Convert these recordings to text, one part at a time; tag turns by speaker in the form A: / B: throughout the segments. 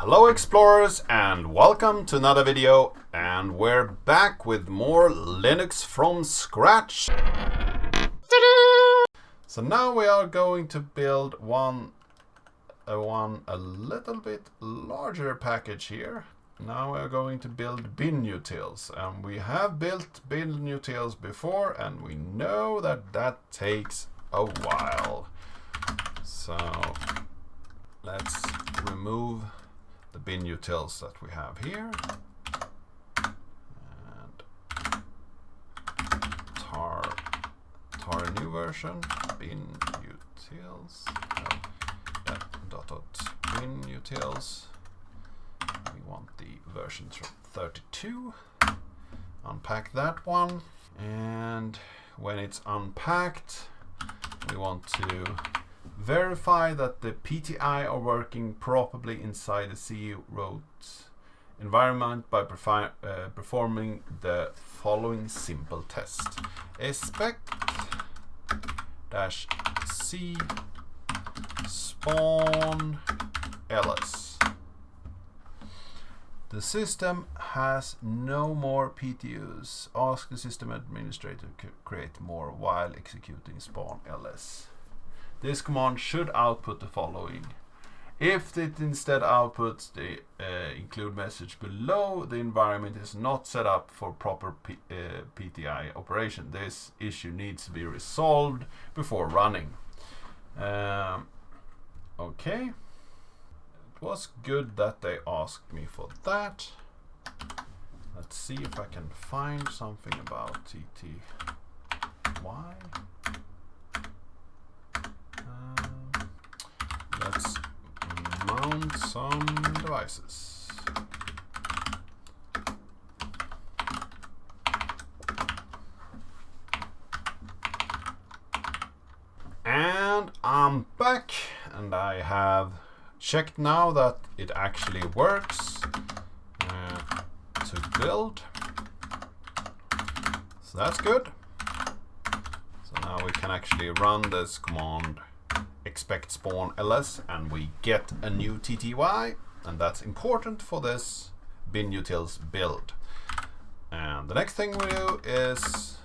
A: Hello explorers and welcome to another video, and we're back with more Linux from scratch. So now we are going to build a little bit larger package here. Now we are going to build Binutils, and we have built Binutils before and we know that that takes a while. So let's remove the Binutils that we have here and tar a new version Binutils Binutils. We want the version 32. Unpack that one, and when it's unpacked we want to verify that the PTI are working properly inside the CE root environment by performing the following simple test. expect-c spawn ls. The system has no more PTUs. Ask the system administrator to create more while executing spawn ls. This command should output the following. If it instead outputs the include message below, the environment is not set up for proper PTI operation. This issue needs to be resolved before running. Okay. It was good that they asked me for that. Let's see if I can find something about TTY. Let's mount some devices. And I'm back, and I have checked now that it actually works to build. So that's good. So now we can actually run this command expect spawn ls and we get a new TTY, and that's important for this Binutils build. And the next thing we do is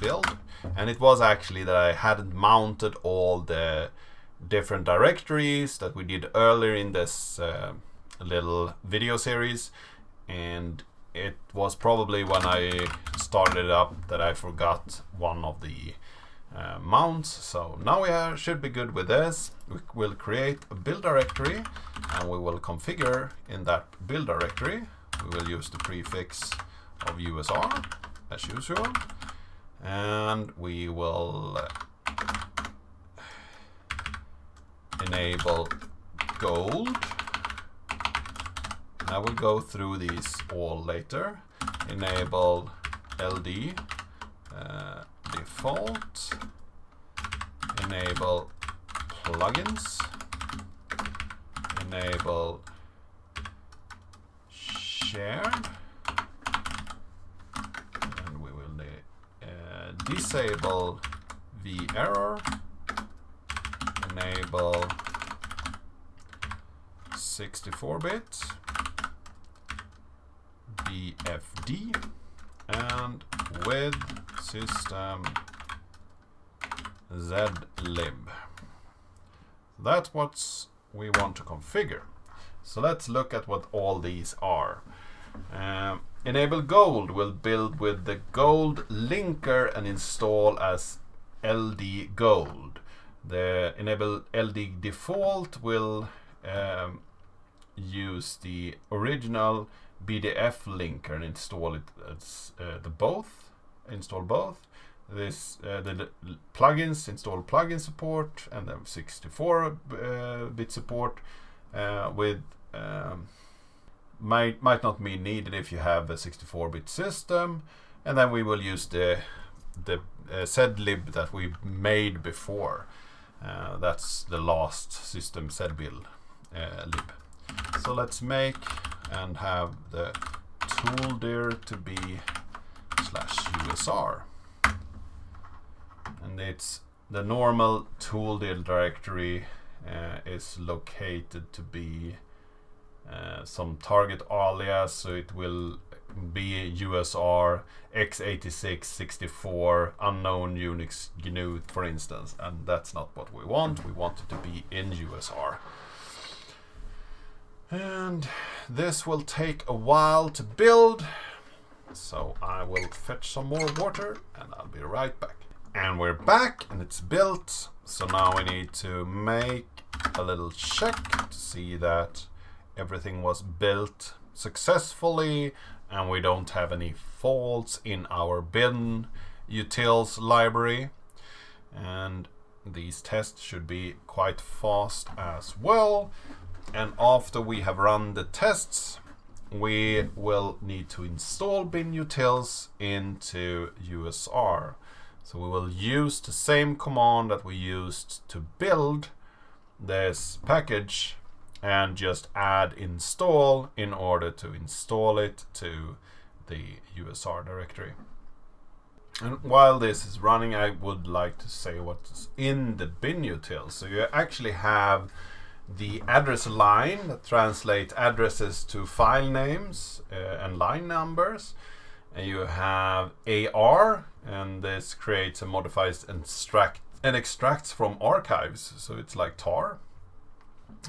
A: build, and it was actually that I hadn't mounted all the different directories that we did earlier in this little video series, and it was probably when I started it up that I forgot one of the mounts. So now we should be good with this. We will create a build directory and we will configure in that build directory. We will use the prefix of USR as usual, and we will enable gold. I will go through these all later. Enable LD default, enable plugins, enable shared, and we will disable v-error, enable 64-bit, BFD, and with system zlib. That's what we want to configure. So let's look at what all these are. Enable gold will build with the gold linker and install as LD gold. The enable LD default will use the original BDF linker and install it as install both. This the plugins, install plugin support, and then 64-bit support with might not be needed if you have a 64-bit system. And then we will use the zlib that we made before. That's the last system zbuild lib. So let's make and have the tooldir to be /usr, and it's the normal tooldir directory is located to be some target alias, so it will be USR x86 64 unknown Unix GNU, for instance, and that's not what we want. We want it to be in USR. And this will take a while to build, so I will fetch some more water and I'll be right back. And we're back and it's built, so now we need to make a little check to see that everything was built successfully and we don't have any faults in our Binutils library. And these tests should be quite fast as well. And after we have run the tests, we will need to install Binutils into USR. So we will use the same command that we used to build this package and just add install in order to install it to the USR directory. And while this is running, I would like to say what's in the Binutils. So you actually have the address line that translates addresses to file names and line numbers. And you have AR, and this creates and modifies and extracts from archives, so it's like tar.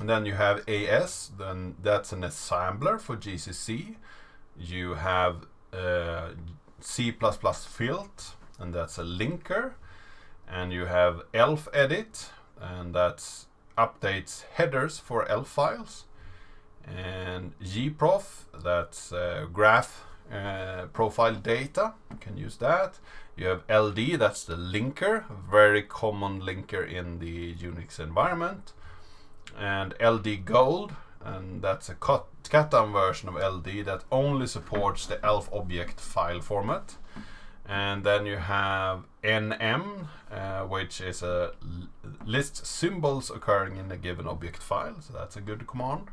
A: And then you have AS, then that's an assembler for GCC. You have C++ filt, and that's a linker. And you have elf edit, and that's updates headers for elf files. And gprof, that's graph profile data, you can use that. You have LD, that's the linker, very common linker in the Unix environment. And LD gold, and that's a cut down version of LD that only supports the elf object file format. And then you have NM, which is a list symbols occurring in a given object file, so that's a good command.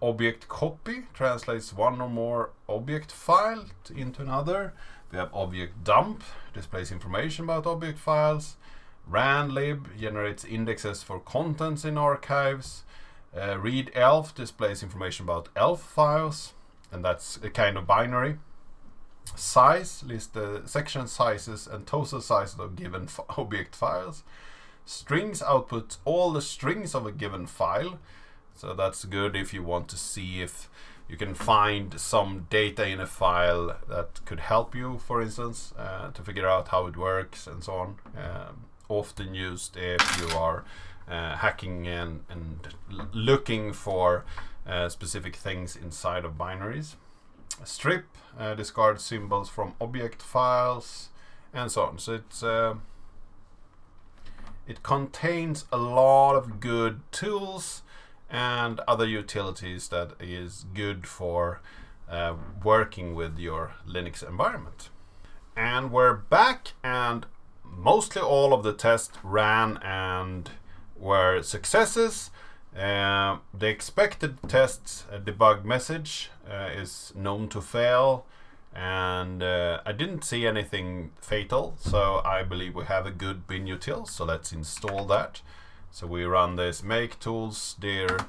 A: Object copy translates one or more object file into another. We have object dump, displays information about object files. Ranlib generates indexes for contents in archives. Read elf displays information about elf files, and that's a kind of binary. Size lists the section sizes and total sizes of given object files. Strings outputs all the strings of a given file. So that's good if you want to see if you can find some data in a file that could help you, for instance, to figure out how it works and so on. Often used if you are hacking and looking for specific things inside of binaries. Strip discards symbols from object files and so on. So it contains a lot of good tools and other utilities that is good for working with your Linux environment. And we're back, and mostly all of the tests ran and were successes. The expected tests debug message is known to fail, and I didn't see anything fatal, so I believe we have a good Binutils, so let's install that. So we run this make tools dir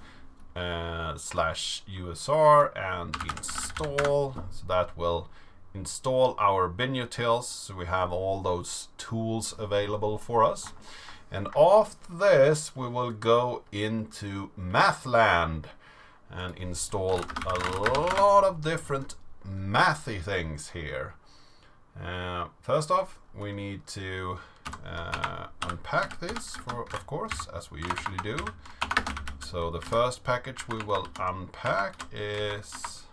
A: /usr and install. So that will install our Binutils. So we have all those tools available for us. And after this, we will go into Mathland and install a lot of different mathy things here. First off, we need to unpack this, of course, as we usually do. So the first package we will unpack is,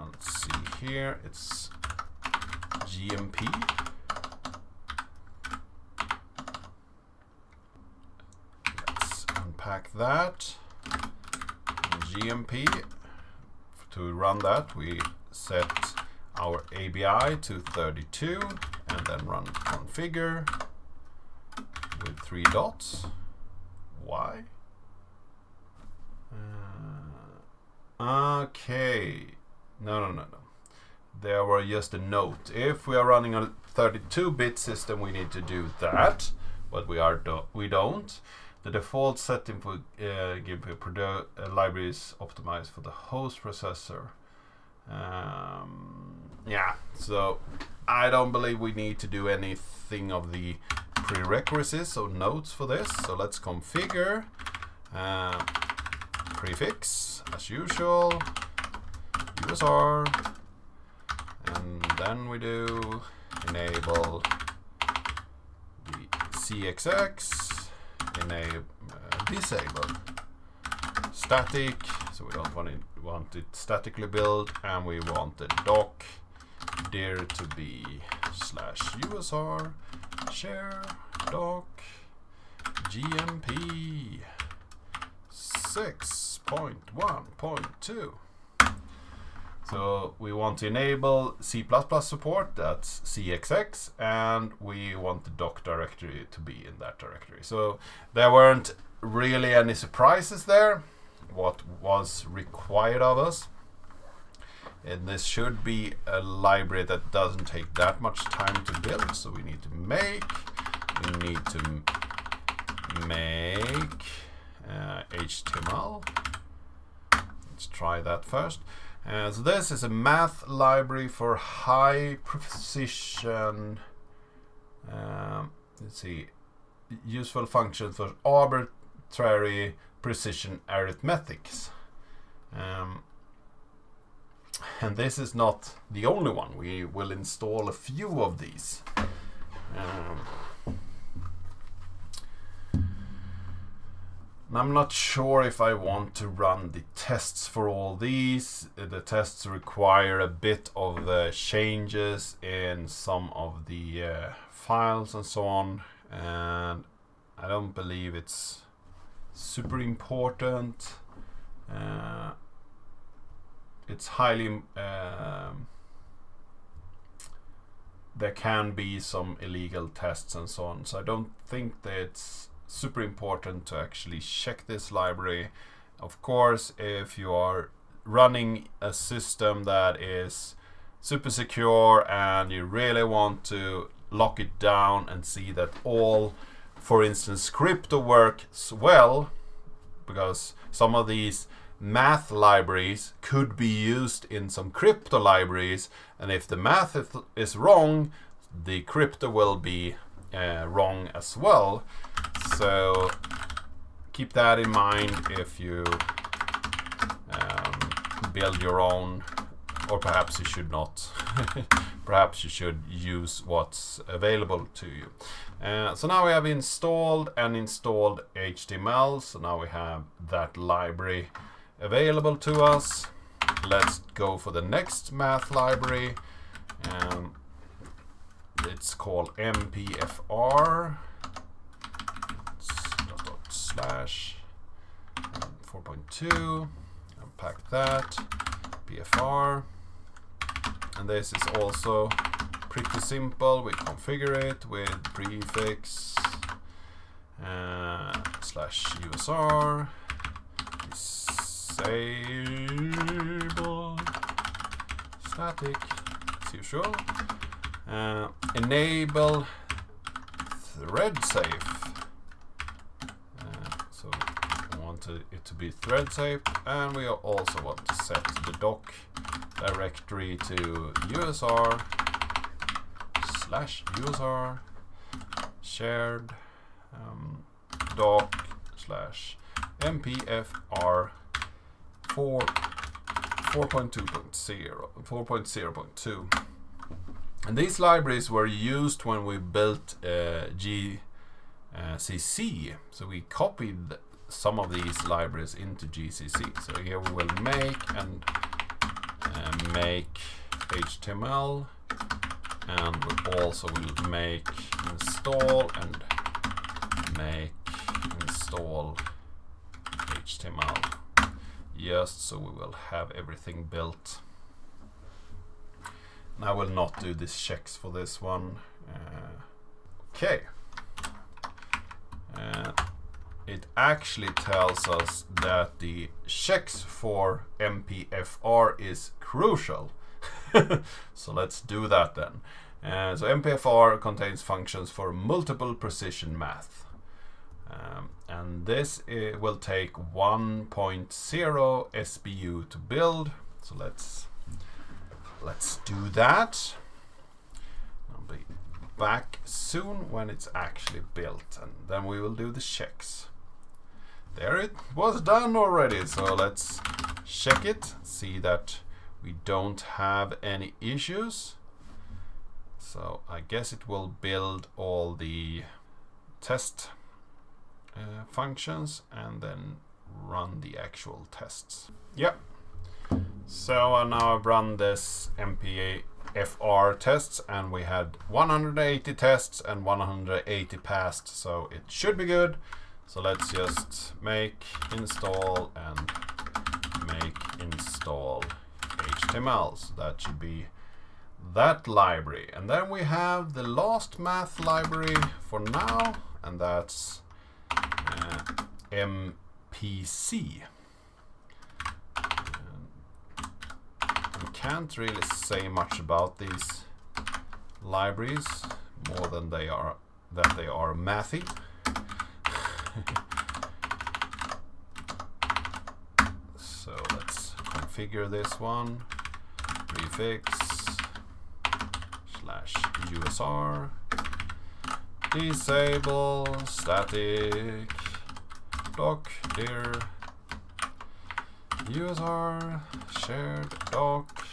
A: let's see here, it's GMP. Let's unpack that. GMP. To run that, we set our ABI to 32 and then run configure with 3 dots. Why? Okay. No. There were just a note. If we are running a 32-bit system, we need to do that, but we don't. The default setting for GIMP library is optimized for the host processor. Yeah, so I don't believe we need to do anything of the prerequisites or notes for this. So let's configure prefix as usual, USR, and then we do enable the CXX, enable disable static, so we don't want it statically built, and we want the doc dir to be /usr share doc gmp 6.1.2. So we want to enable C++ support, that's CXX, and we want the doc directory to be in that directory. So there weren't really any surprises there. What was required of us, and this should be a library that doesn't take that much time to build. So we need to make HTML. Let's try that first. So this is a math library for high precision. Let's see, useful function for arbitrary precision arithmetics. And this is not the only one. We will install a few of these. I'm not sure if I want to run the tests for all these. The tests require a bit of changes in some of the files and so on, and I don't believe it's super important. It's highly there can be some illegal tests and so on, so I don't think that it's super important to actually check this library. Of course, if you are running a system that is super secure and you really want to lock it down and see that all, for instance, crypto works well, because some of these math libraries could be used in some crypto libraries, and if the math is wrong, the crypto will be wrong as well. So keep that in mind if you build your own, or perhaps you should not. Perhaps you should use what's available to you. So now we have installed HTML, so now we have that library available to us. Let's go for the next math library. It's called mpfr slash 4.2. Unpack that pfr, and this is also pretty simple. We configure it with prefix /usr disable static as usual. Enable thread safe. So we want it to be thread safe, and we also want to set the doc directory to usr /usr shared doc /mpfr 4.0.2. And these libraries were used when we built GCC. So we copied some of these libraries into GCC. So here we will make HTML, and we also will make install and make install HTML. Just so we will have everything built. And I will not do these checks for this one. Okay. It actually tells us that the checks for MPFR is crucial. So let's do that then. So MPFR contains functions for multiple precision math. And this will take 1.0 SBU to build. So let's do that. I'll be back soon when it's actually built, and then we will do the checks. There, it was done already, so let's check it, see that we don't have any issues. So I guess it will build all the test functions and then run the actual tests. Yep. So now I've run this MPFR tests, and we had 180 tests and 180 passed, so it should be good. So let's just make install and make install HTML. So that should be that library. And then we have the last math library for now, and that's MPC. We can't really say much about these libraries more than they are mathy. So let's configure this one. Prefix /USR disable static doc dir USR shared doc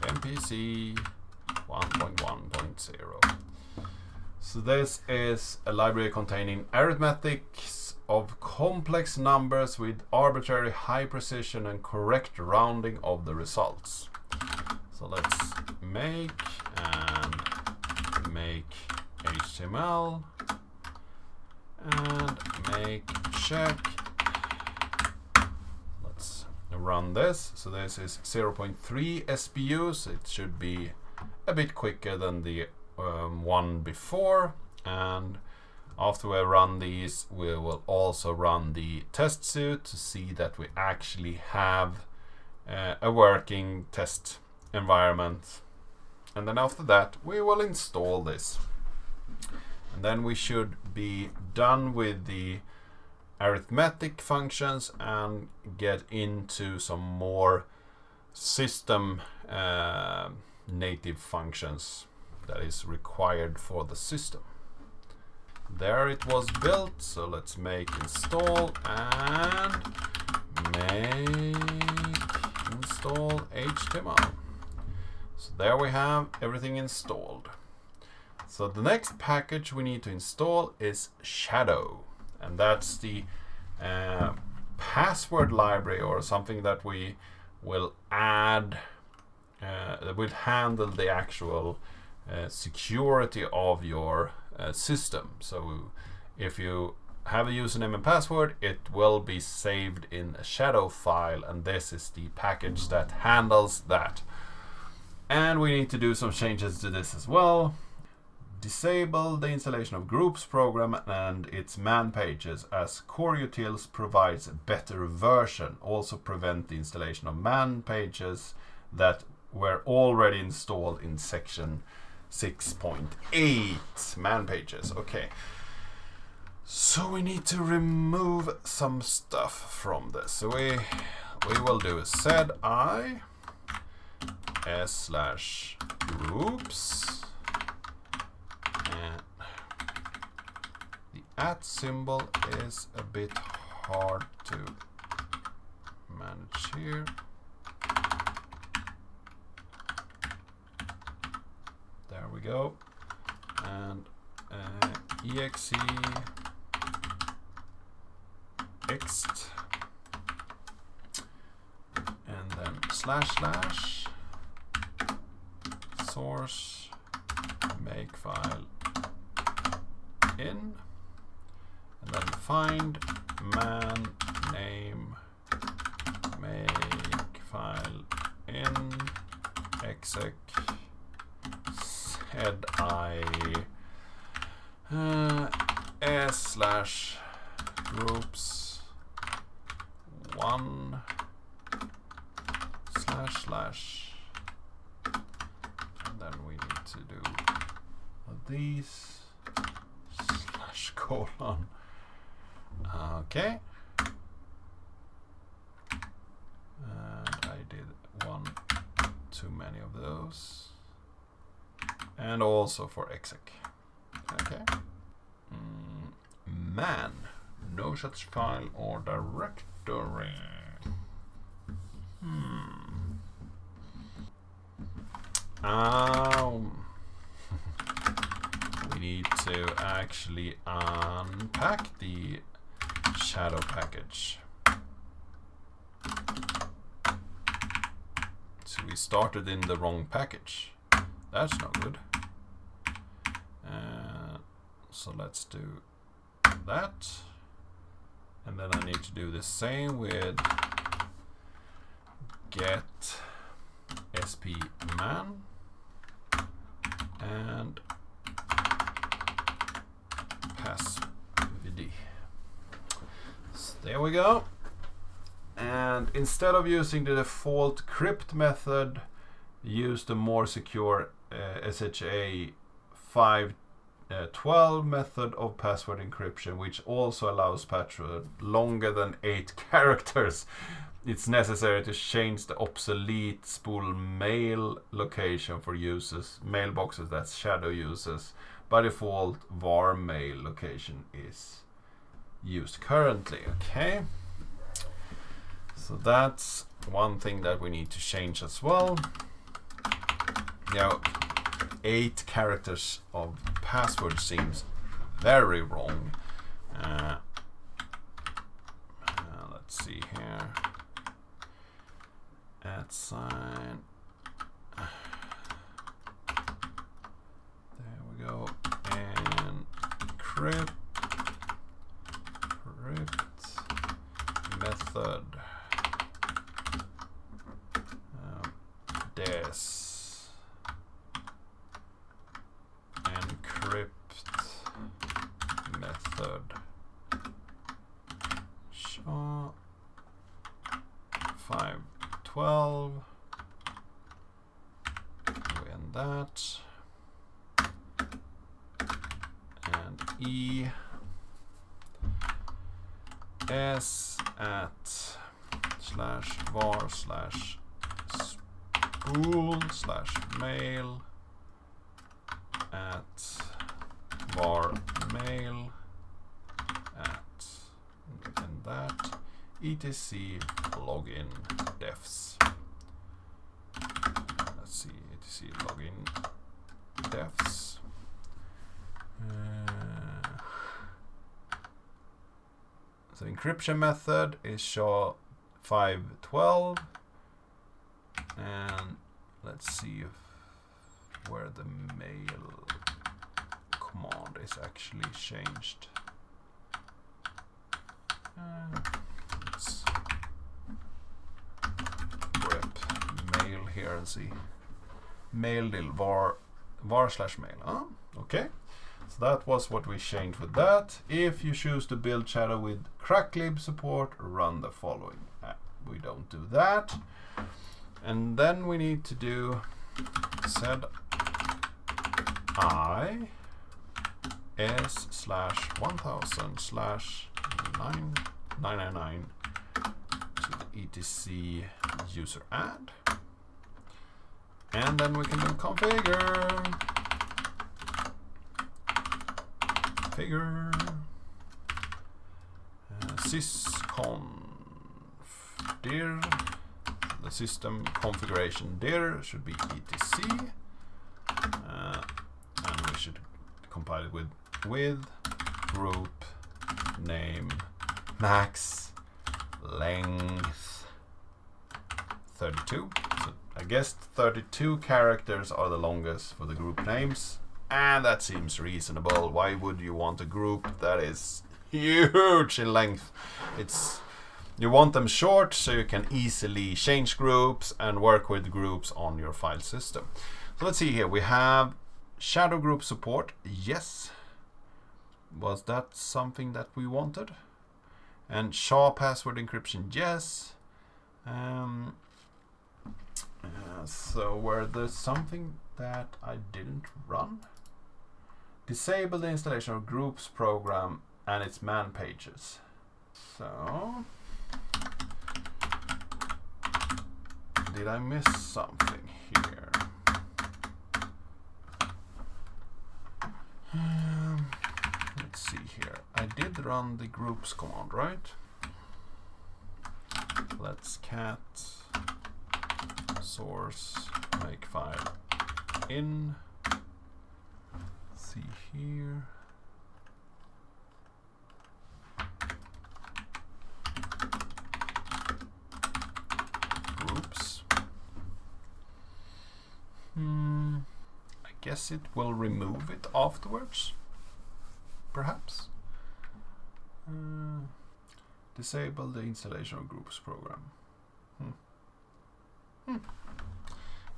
A: MPC 1.1.0. So this is a library containing arithmetics of complex numbers with arbitrary high precision and correct rounding of the results. So let's make HTML and make check. Let's run this. So this is 0.3 SBUs. It should be a bit quicker than the one before, and after we run these, we will also run the test suite to see that we actually have a working test environment. And then after that, we will install this. And then we should be done with the arithmetic functions and get into some more system native functions that is required for the system. There it was built, so let's make install and make install HTML. So there we have everything installed. So the next package we need to install is Shadow, and that's the password library or something that we will add that will handle the actual security of your system. So if you have a username and password, it will be saved in a shadow file, and this is the package that handles that. And we need to do some changes to this as well. Disable the installation of groups program and its man pages, as Core Utils provides a better version. Also prevent the installation of man pages that were already installed in section 6.8 man pages. Okay, so we need to remove some stuff from this. So we will do a sed I s/groups, and the @ symbol is a bit hard to manage here. There we go. And exe ext, and then // source makefile in, and then find man name makefile in exec sed I s/groups 1 // and then we need to do these /:, Okay. And I did one too many of those. And also for exec. Okay. Man. No such file or directory. We need to actually unpack the shadow package. So we started in the wrong package. That's not good. So let's do that. And then I need to do the same with get sp man and pass vd. So there we go. And instead of using the default crypt method, use the more secure SHA 512 method of password encryption, which also allows password longer than 8 characters. It's necessary to change the obsolete spool mail location for users, mailboxes that shadow uses. By default, var mail location is used currently. Okay. So that's one thing that we need to change as well. Now, 8 characters of password seems very wrong. Let's see here. @ sign. There we go. And crypt method des encrypt method SHA 512 and that and e s at /var /spool/mail at var mail at and that etc login defs. Let's see, etc login defs. So encryption method is SHA 512, and let's see where the mail command is actually changed. Let's grep mail here and see. Mail dil var /mail. Oh, okay. So that was what we changed with that. If you choose to build shadow with cracklib support, run the following. We don't do that. And then we need to do sed I s /1000/999 to the etc user add. And then we can do configure sysconf dir. The system configuration dir should be etc, and we should compile it with group name max length 32. So I guess 32 characters are the longest for the group names, and that seems reasonable. Why would you want a group that is huge in length? You want them short so you can easily change groups and work with groups on your file system. So let's see here. We have shadow group support. Yes. Was that something that we wanted? And SHA password encryption. Yes. So were there something that I didn't run? Disable the installation of groups program and its man pages. So, did I miss something here? Let's see here. I did run the groups command, right? Let's cat source make file in. See here. Groups. I guess it will remove it afterwards. Perhaps. Disable the installation of groups program.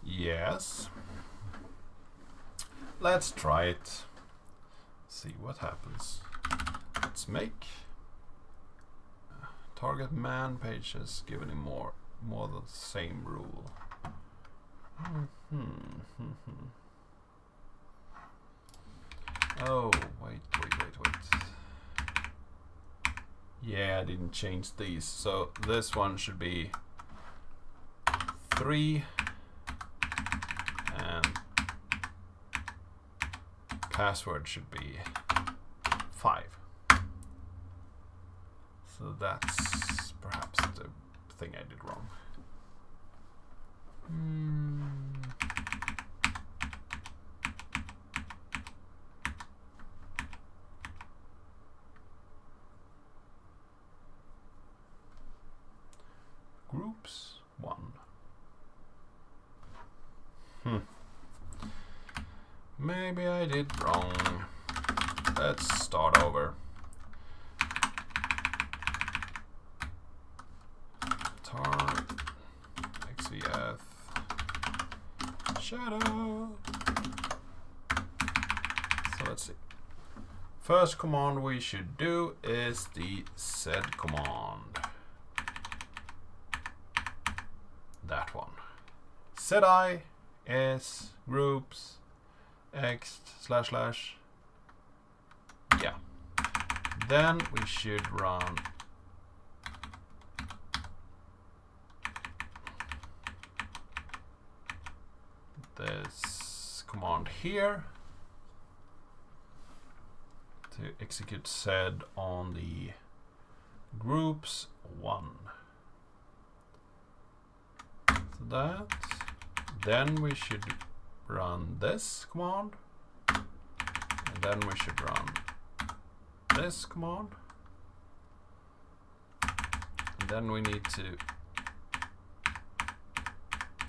A: Yes. Let's try it. See what happens. Let's make target man pages given him more the same rule. Oh, wait. Yeah, I didn't change these. So this one should be 3 and password should be 5. So that's perhaps the thing I did wrong. Groups 1. Maybe I did wrong. Let's start over. Tar xvf shadow. So let's see. First command we should do is the sed command. That one. Set I is groups x / yeah. Then we should run this command here to execute sed on the groups 1. So that. Then we should run this command, and then we should run this command, and then we need to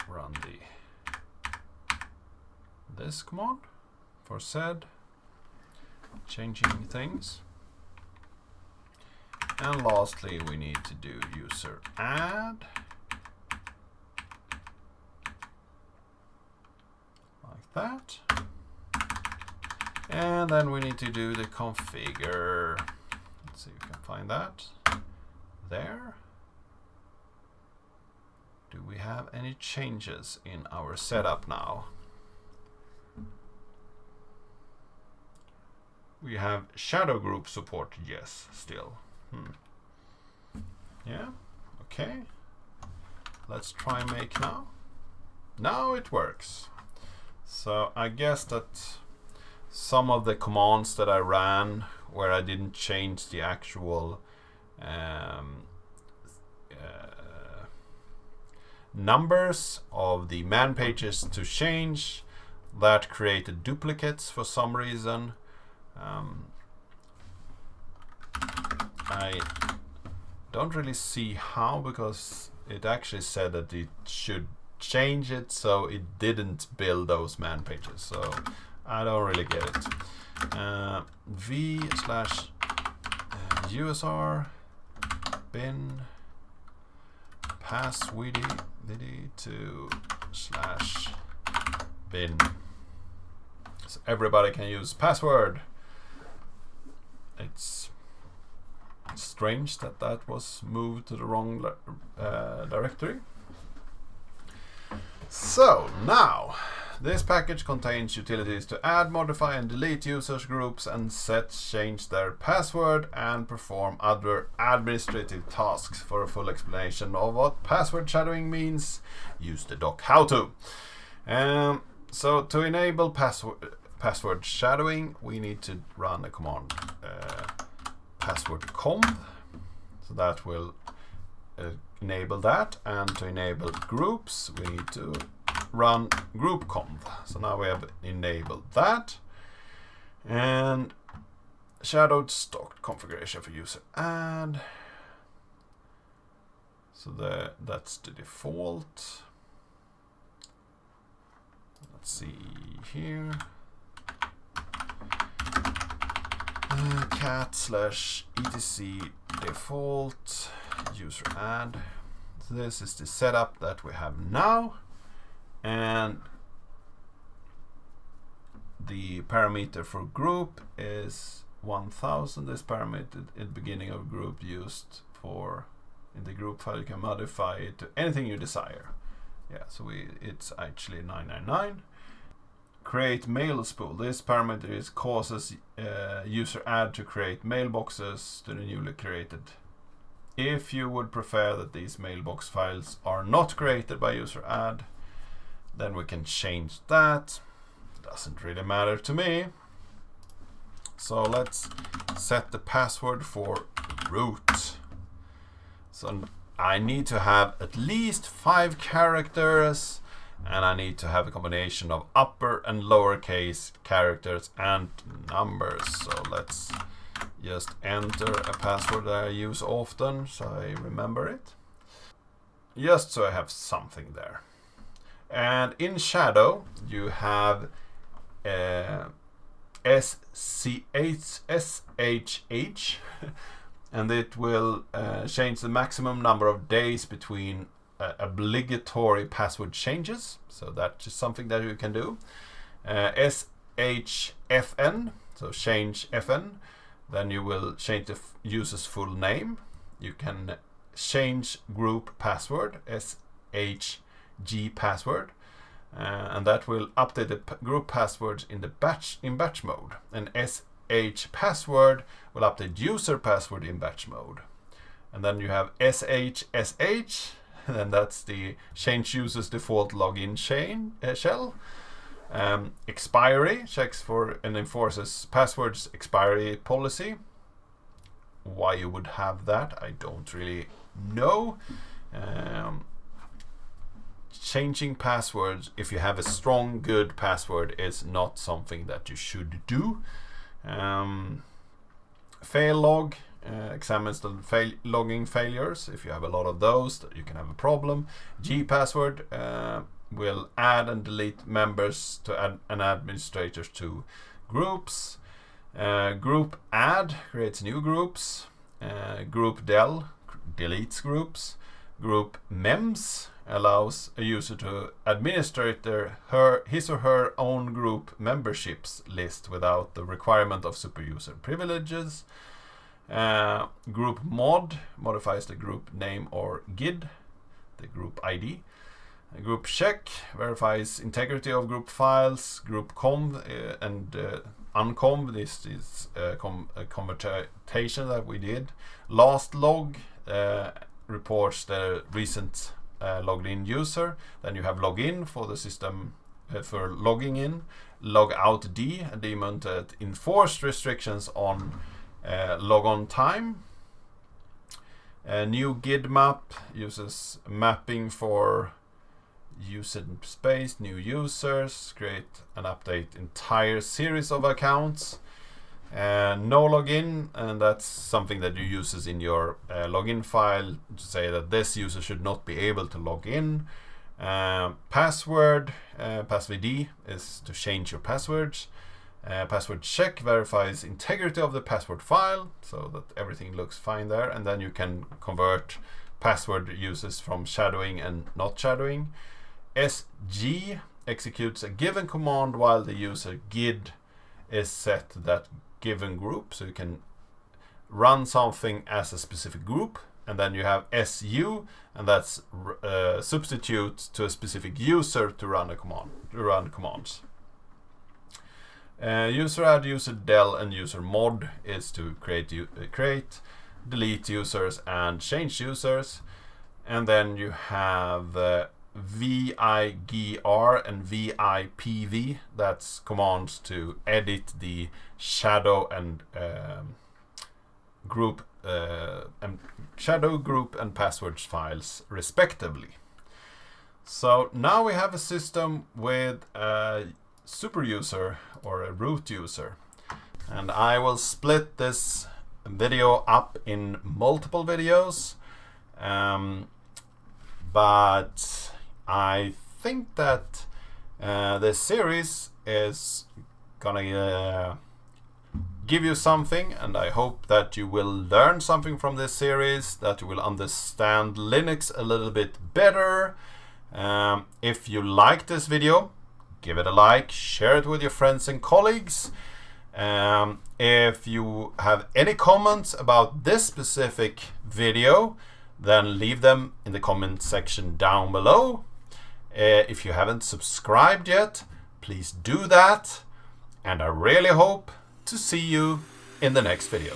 A: run this command for sed, changing things, and lastly we need to do user add. That, and then we need to do the configure. Let's see if we can find that there. Do we have any changes in our setup now? We have shadow group support, yes, still. Yeah, okay. Let's try make now. Now it works. So I guess that some of the commands that I ran where I didn't change the actual numbers of the man pages to change, that created duplicates for some reason. I don't really see how, because it actually said that it should change it, so it didn't build those man pages, so I don't really get it. v/usr bin pass vd to /bin, so everybody can use password. It's strange that that was moved to the wrong directory. So now This package contains utilities to add, modify, and delete users' groups and change their password and perform other administrative tasks. For a full explanation of what password shadowing means, use the doc how to. So to enable password shadowing, we need to run the command password conv. So that will enable that. And to enable groups, we need to run group conv. So now we have enabled that. And shadowed stock configuration for user add. So that's the default. Let's see here. cat/etc default user add. So this is the setup that we have now. And the parameter for group is 1000. This parameter in the beginning of group used for in the group file. You can modify it to anything you desire. Yeah, so it's actually 999. Create mail spool. This parameter causes user add to create mailboxes to the newly created. If you would prefer that these mailbox files are not created by user add, then we can change that. Doesn't really matter to me. So let's set the password for root. So I need to have at least 5 characters, and I need to have a combination of upper and lowercase characters and numbers. So let's just enter a password that I use often so I remember it. Just so I have something there. And in shadow, you have SHH, and it will change the maximum number of days between obligatory password changes. So that's just something that you can do. SHFN, so change FN, then you will change the user's full name. You can change group password, SHG password, and that will update the group passwords in batch mode. And SH password will update user password in batch mode. And then you have SHSH, and that's the change user's default login shell. Expiry checks for and enforces passwords expiry policy. Why you would have that, I don't really know. Changing passwords, if you have a strong, good password, is not something that you should do. Fail log examines the logging failures. If you have a lot of those, you can have a problem. G password will add and delete members to and administrators to groups. Group add creates new groups. Group del deletes groups. Group mems allows a user to administrate his or her own group memberships list without the requirement of super user privileges. Group mod modifies the group name or GID, the group ID. Group check verifies integrity of group files. Group conv and unconv, this is a conversion that we did. Last log reports the recent logged in user. Then you have login for the system for logging in. Log out D, a daemon that enforced restrictions on log on time. A new GID map uses mapping for user space, new users, create and update entire series of accounts. No login, and that's something that you use in your login file to say that this user should not be able to log in. Password, passwd is to change your passwords. Password check verifies integrity of the password file so that everything looks fine there, and then you can convert password uses from shadowing and not shadowing. SG executes a given command while the user GID is set to that given group, so you can run something as a specific group and then you have su, and that's substitute to a specific user to run a command, commands. User add, user del, and user mod is to create, delete users and change users. And then you have vigr and vipv, that's commands to edit the shadow and group and passwords files respectively. So now we have a system with a super user or a root user, and I will split this video up in multiple videos, but I think that this series is gonna give you something, and I hope that you will learn something from this series, that you will understand Linux a little bit better. If you like this video, give it a like, share it with your friends and colleagues. If you have any comments about this specific video, then leave them in the comment section down below. If you haven't subscribed yet, please do that, and I really hope to see you in the next video.